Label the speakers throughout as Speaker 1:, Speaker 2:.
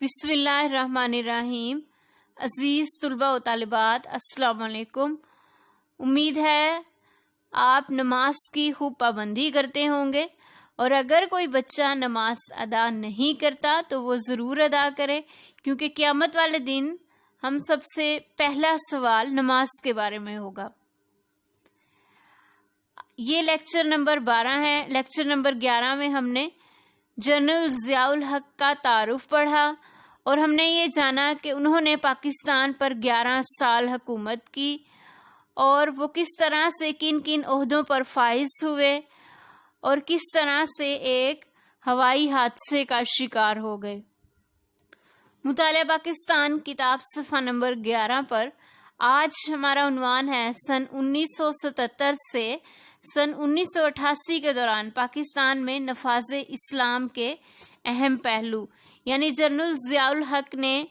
Speaker 1: بسم اللہ الرحمن الرحیم۔ عزیز طلباء و طالبات، السلام علیکم۔ امید ہے آپ نماز کی خوب پابندی کرتے ہوں گے، اور اگر کوئی بچہ نماز ادا نہیں کرتا تو وہ ضرور ادا کرے، کیونکہ قیامت والے دن ہم سب سے پہلا سوال نماز کے بارے میں ہوگا۔ یہ لیکچر نمبر 12 ہے۔ لیکچر نمبر 11 میں ہم نے جنرل ضیاء الحق کا تعارف پڑھا، اور ہم نے یہ جانا کہ انہوں نے پاکستان پر 11 سال حکومت کی، اور وہ کس طرح سے کن کن عہدوں پر فائز ہوئے، اور کس طرح سے ایک ہوائی حادثے کا شکار ہو گئے۔ مطالعہ پاکستان کتاب صفحہ نمبر 11 پر آج ہمارا عنوان ہے سن 1977 سے سن 1988 کے دوران پاکستان میں نفاذ اسلام کے اہم پہلو، یعنی جنرل ضیاء الحق نے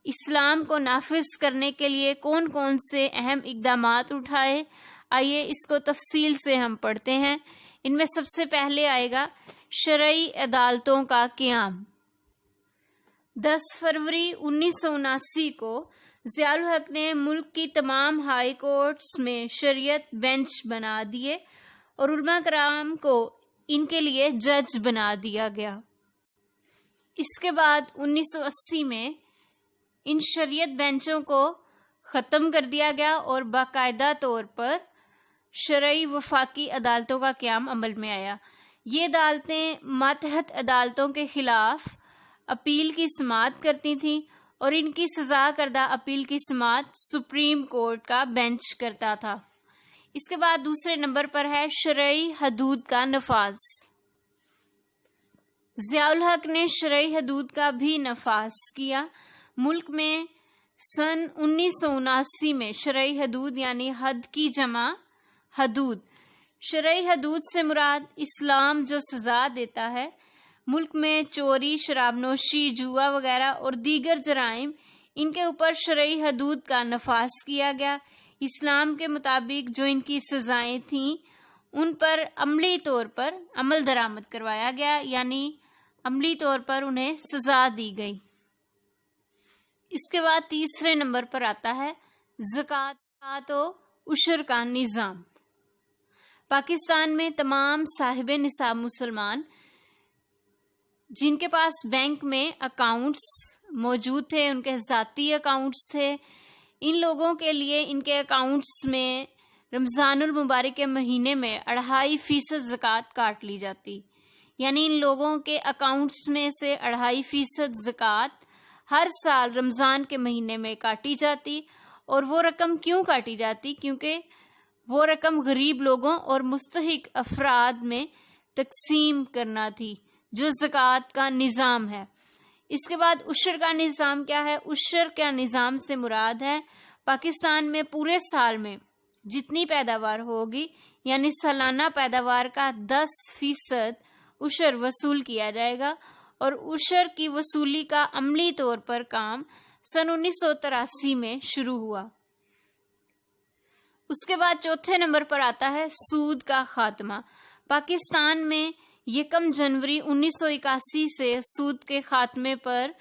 Speaker 1: اسلام کو نافذ کرنے کے لیے کون کون سے اہم اقدامات اٹھائے۔ آئیے اس کو تفصیل سے ہم پڑھتے ہیں۔ ان میں سب سے پہلے آئے گا شرعی عدالتوں کا قیام۔ 10 فروری 1979 کو ضیاء الحق نے ملک کی تمام ہائی کورٹس میں شریعت بینچ بنا دیے، اور علماء کرام کو ان کے لیے جج بنا دیا گیا۔ اس کے بعد 1980 میں ان شریعت بینچوں کو ختم کر دیا گیا، اور باقاعدہ طور پر شرعی وفاقی عدالتوں کا قیام عمل میں آیا۔ یہ عدالتیں ماتحت عدالتوں کے خلاف اپیل کی سماعت کرتی تھیں، اور ان کی سزا کردہ اپیل کی سماعت سپریم کورٹ کا بینچ کرتا تھا۔ اس کے بعد دوسرے نمبر پر ہے شرعی حدود کا نفاذ۔ ضیاء الحق نے شرعی حدود کا بھی نفاذ کیا۔ ملک میں سن 1979 میں شرعی حدود یعنی حد کی جمع حدود۔ شرعی حدود سے مراد اسلام جو سزا دیتا ہے۔ ملک میں چوری، شراب نوشی، جوا وغیرہ اور دیگر جرائم، ان کے اوپر شرعی حدود کا نفاذ کیا گیا۔ اسلام کے مطابق جو ان کی سزائیں تھیں ان پر عملی طور پر عمل درآمد کروایا گیا، یعنی عملی طور پر انہیں سزا دی گئی۔ اس کے بعد تیسرے نمبر پر آتا ہے زکوٰۃ و عشر کا نظام۔ پاکستان میں تمام صاحب نصاب مسلمان جن کے پاس بینک میں اکاؤنٹس موجود تھے، ان کے ذاتی اکاؤنٹس تھے، ان لوگوں کے لیے ان کے اکاؤنٹس میں رمضان المبارک کے مہینے میں 2.5% زکوٰۃ کاٹ لی جاتی، یعنی ان لوگوں کے اکاؤنٹس میں سے 2.5% زکوٰۃ ہر سال رمضان کے مہینے میں کاٹی جاتی۔ اور وہ رقم کیوں کاٹی جاتی؟ کیونکہ وہ رقم غریب لوگوں اور مستحق افراد میں تقسیم کرنا تھی، جو زکوٰۃ کا نظام ہے۔ اس کے بعد عشر کا نظام کیا ہے؟ عشر کا نظام سے مراد ہے پاکستان میں پورے سال میں جتنی پیداوار ہوگی، یعنی سالانہ پیداوار کا 10% عشر وصول کیا جائے گا، اور عشر کی وصولی کا عملی طور پر کام سن 1983 میں شروع ہوا۔ اس کے بعد چوتھے نمبر پر آتا ہے سود کا خاتمہ۔ پاکستان میں 1 جنوری 1981 سے سود کے خاتمے پر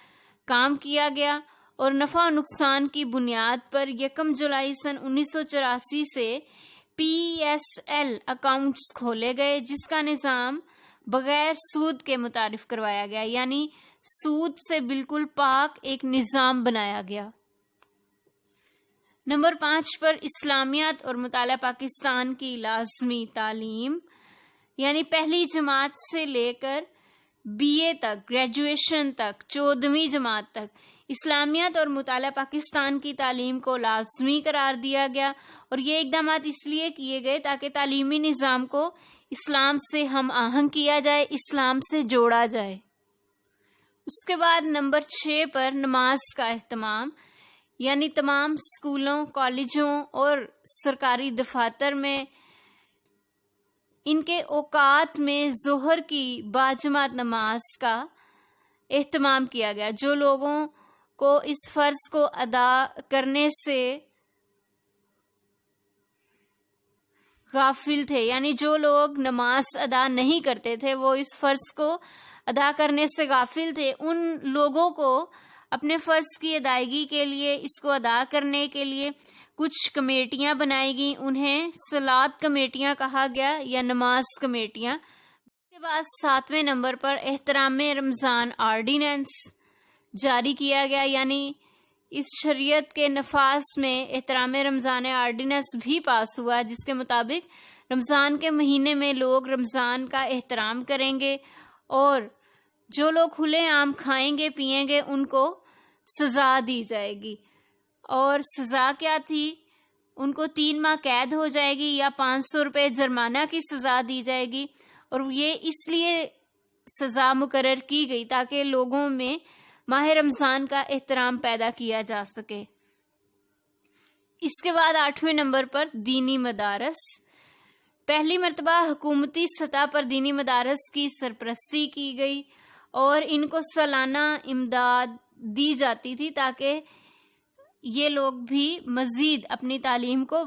Speaker 1: کام کیا گیا، اور نفع و نقصان کی بنیاد پر 1 جولائی سن 1984 سے PSL اکاؤنٹس کھولے گئے، جس کا نظام بغیر سود کے متعارف کروایا گیا، یعنی سود سے بالکل پاک ایک نظام بنایا گیا۔ نمبر 5 پر اسلامیات اور مطالعہ پاکستان کی لازمی تعلیم، یعنی پہلی جماعت سے لے کر BA تک، گریجویشن تک، 14ویں جماعت تک اسلامیات اور مطالعہ پاکستان کی تعلیم کو لازمی قرار دیا گیا، اور یہ اقدامات اس لیے کیے گئے تاکہ تعلیمی نظام کو اسلام سے ہم آہنگ کیا جائے، اسلام سے جوڑا جائے۔ اس کے بعد نمبر 6 پر نماز کا اہتمام، یعنی تمام اسکولوں، کالجوں اور سرکاری دفاتر میں ان کے اوقات میں ظہر کی باجماعت نماز کا اہتمام کیا گیا۔ جو لوگوں کو اس فرض کو ادا کرنے سے غافل تھے، یعنی جو لوگ نماز ادا نہیں کرتے تھے، وہ اس فرض کو ادا کرنے سے غافل تھے، ان لوگوں کو اپنے فرض کی ادائیگی کے لیے، اس کو ادا کرنے کے لیے کچھ کمیٹیاں بنائی گئیں، انہیں صلاۃ کمیٹیاں کہا گیا یا نماز کمیٹیاں۔ اس کے بعد 7ویں نمبر پر احترام رمضان آرڈیننس جاری کیا گیا، یعنی اس شریعت کے نفاذ میں احترام رمضان آرڈیننس بھی پاس ہوا، جس کے مطابق رمضان کے مہینے میں لوگ رمضان کا احترام کریں گے اور جو لوگ کھلے عام کھائیں گے پیئیں گے ان کو سزا دی جائے گی۔ اور سزا کیا تھی؟ ان کو 3 ماہ قید ہو جائے گی یا 500 روپے جرمانہ کی سزا دی جائے گی، اور یہ اس لیے سزا مقرر کی گئی تاکہ لوگوں میں ماہ رمضان کا احترام پیدا کیا جا سکے۔ اس کے بعد 8ویں نمبر پر دینی مدارس۔ پہلی مرتبہ حکومتی سطح پر دینی مدارس کی سرپرستی کی گئی اور ان کو سالانہ امداد دی جاتی تھی تاکہ یہ لوگ بھی مزید اپنی تعلیم کو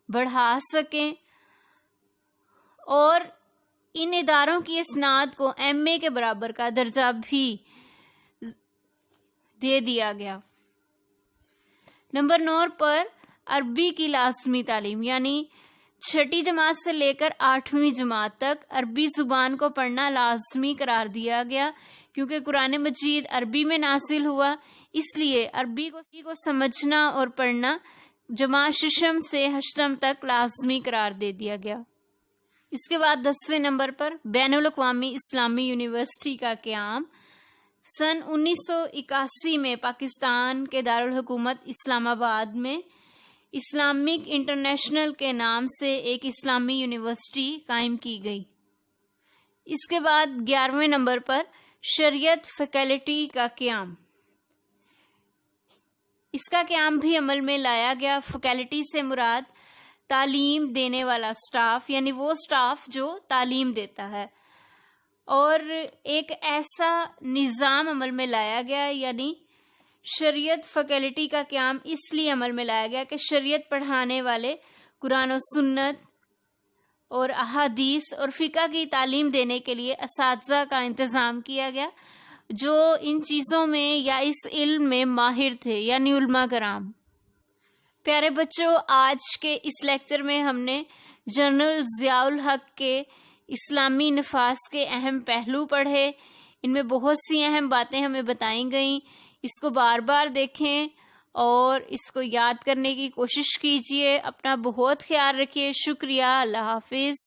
Speaker 1: بڑھا سکیں، اور ان اداروں کی اسناد کو MA کے برابر کا درجہ بھی دے دیا گیا۔ نمبر 9 پر عربی کی لازمی تعلیم، یعنی 6ٹھی جماعت سے لے کر 8ویں جماعت تک عربی زبان کو پڑھنا لازمی قرار دیا گیا، کیونکہ قرآن مجید عربی میں نازل ہوا، اس لیے عربی کو سمجھنا اور پڑھنا جماعت 6 سے 8 تک لازمی قرار دے دیا گیا۔ اس کے بعد 10ویں نمبر پر بین الاقوامی اسلامی یونیورسٹی کا قیام۔ سن 1981 میں پاکستان کے دارالحکومت اسلام آباد میں اسلامک انٹرنیشنل کے نام سے ایک اسلامی یونیورسٹی قائم کی گئی۔ اس کے بعد 11ویں نمبر پر شریعت فیکلٹی کا قیام۔ اس کا قیام بھی عمل میں لایا گیا۔ فیکلٹی سے مراد تعلیم دینے والا سٹاف، یعنی وہ سٹاف جو تعلیم دیتا ہے، اور ایک ایسا نظام عمل میں لایا گیا، یعنی شریعت فیکلٹی کا قیام اس لیے عمل میں لایا گیا کہ شریعت پڑھانے والے قرآن و سنت اور احادیث اور فقہ کی تعلیم دینے کے لیے اساتذہ کا انتظام کیا گیا جو ان چیزوں میں یا اس علم میں ماہر تھے، یعنی علماء کرام۔ پیارے بچوں، آج کے اس لیکچر میں ہم نے جنرل ضیاء الحق کے اسلامی نفاذ کے اہم پہلو پڑھے۔ ان میں بہت سی اہم باتیں ہمیں بتائی گئیں۔ اس کو بار بار دیکھیں اور اس کو یاد کرنے کی کوشش کیجیے۔ اپنا بہت خیال رکھیے۔ شکریہ۔ اللہ حافظ۔